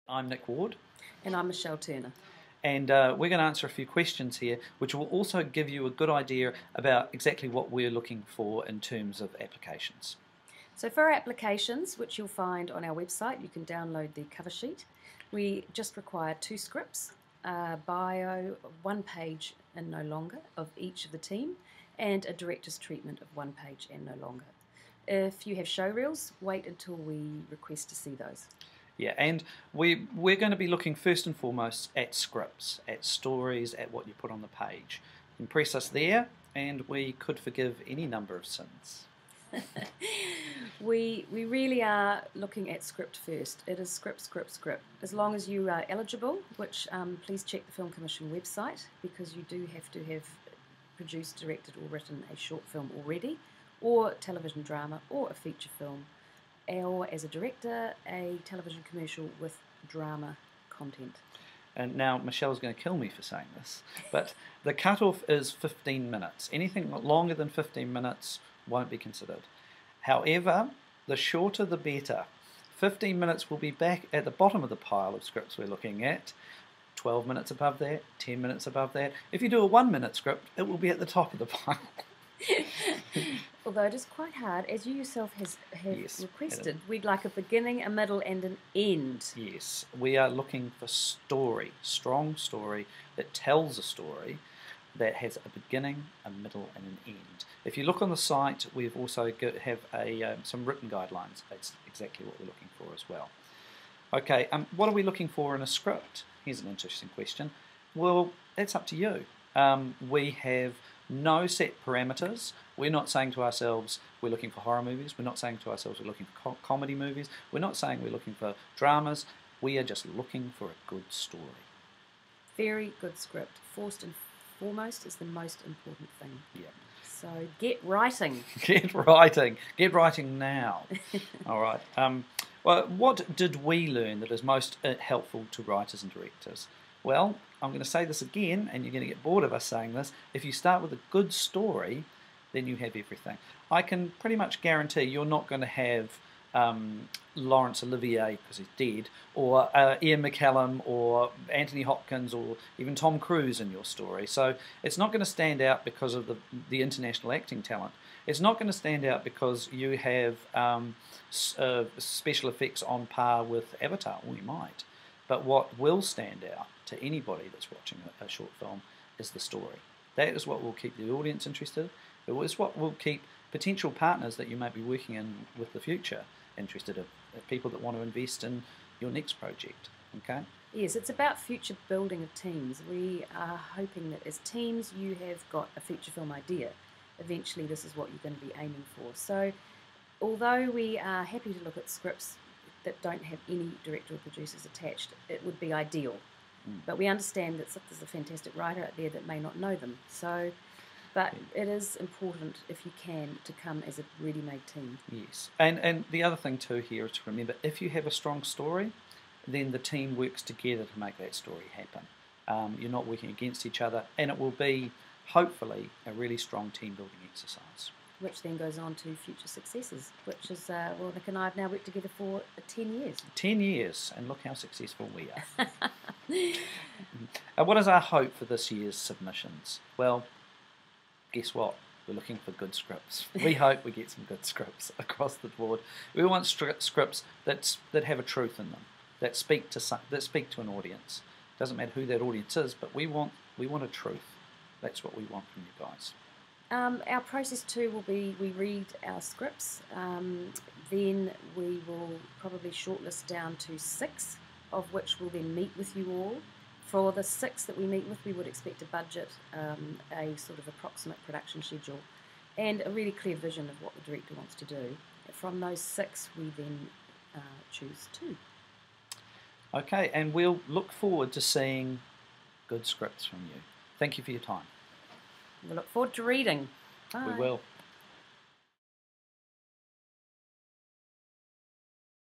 I'm Nick Ward, And I'm Michelle Turner. and we're going to answer a few questions here, which will also give you a good idea about exactly what we're looking for in terms of applications. So for our applications, which you'll find on our website, you can download the cover sheet. We just require 2 scripts, a bio, 1 page and no longer of each of the team, and a director's treatment of 1 page and no longer. If you have show reels, wait until we request to see those. Yeah, and we're going to be looking first and foremost at scripts, at stories, at what you put on the page. Impress us there, and we could forgive any number of sins. We really are looking at script first. It is script, script, script. As long as you are eligible, which please check the Film Commission website, because you do have to have produced, directed or written a short film already, or television drama, or a feature film, or as a director, a television commercial with drama content. And now Michelle's going to kill me for saying this, but the cutoff is 15 minutes. Anything longer than 15 minutes won't be considered. However, the shorter the better. 15 minutes will be back at the bottom of the pile of scripts we're looking at. 12 minutes above that, 10 minutes above that. If you do a 1-minute script, it will be at the top of the pile. Although it is quite hard, as you yourself have Yes, requested, we'd like a beginning, a middle and an end. Yes, we are looking for story, strong story that tells a story that has a beginning, a middle and an end. If you look on the site, we've also have some written guidelines. That's exactly what we're looking for as well. Okay, what are we looking for in a script? Here's an interesting question. Well, that's up to you. We have no set parameters. We're not saying to ourselves we're looking for horror movies. We're not saying to ourselves we're looking for comedy movies. We're not saying we're looking for dramas. We are just looking for a good story. Very good script. First and foremost is the most important thing. Yeah. So get writing. Get writing. Get writing now. All right. Well, what did we learn that is most helpful to writers and directors? Well, I'm going to say this again, and you're going to get bored of us saying this. If you start with a good story, then you have everything. I can pretty much guarantee you're not going to have Laurence Olivier, because he's dead, or Ian McKellen, or Anthony Hopkins, or even Tom Cruise in your story. So it's not going to stand out because of the international acting talent. It's not going to stand out because you have special effects on par with Avatar, or you might. But what will stand out to anybody that's watching a short film is the story. That is what will keep the audience interested. It is what will keep potential partners that you might be working in with the future interested in, people that want to invest in your next project. Okay? Yes, it's about future building of teams. We are hoping that as teams you have got a feature film idea. Eventually this is what you're going to be aiming for. So although we are happy to look at scripts that don't have any director or producers attached, it would be ideal. But we understand that there's a fantastic writer out there that may not know them. So, but it is important, if you can, to come as a ready-made team. Yes, and the other thing too here is to remember, if you have a strong story, then the team works together to make that story happen. You're not working against each other, and it will be, hopefully, a really strong team-building exercise. Which then goes on to future successes, which is, well, Nick and I have now worked together for 10 years. 10 years, and look how successful we are. What is our hope for this year's submissions? Well, guess what? We're looking for good scripts. We hope we get some good scripts across the board. We want scripts that have a truth in them, that speak to an audience. Doesn't matter who that audience is, but we want a truth. That's what we want from you guys. Our process too will be, we read our scripts, then we will probably shortlist down to 6, of which we'll then meet with you all. For the 6 that we meet with, we would expect a budget, a sort of approximate production schedule, and a really clear vision of what the director wants to do. From those 6, we then choose 2. Okay, and we'll look forward to seeing good scripts from you. Thank you for your time. We look forward to reading. Bye. We will.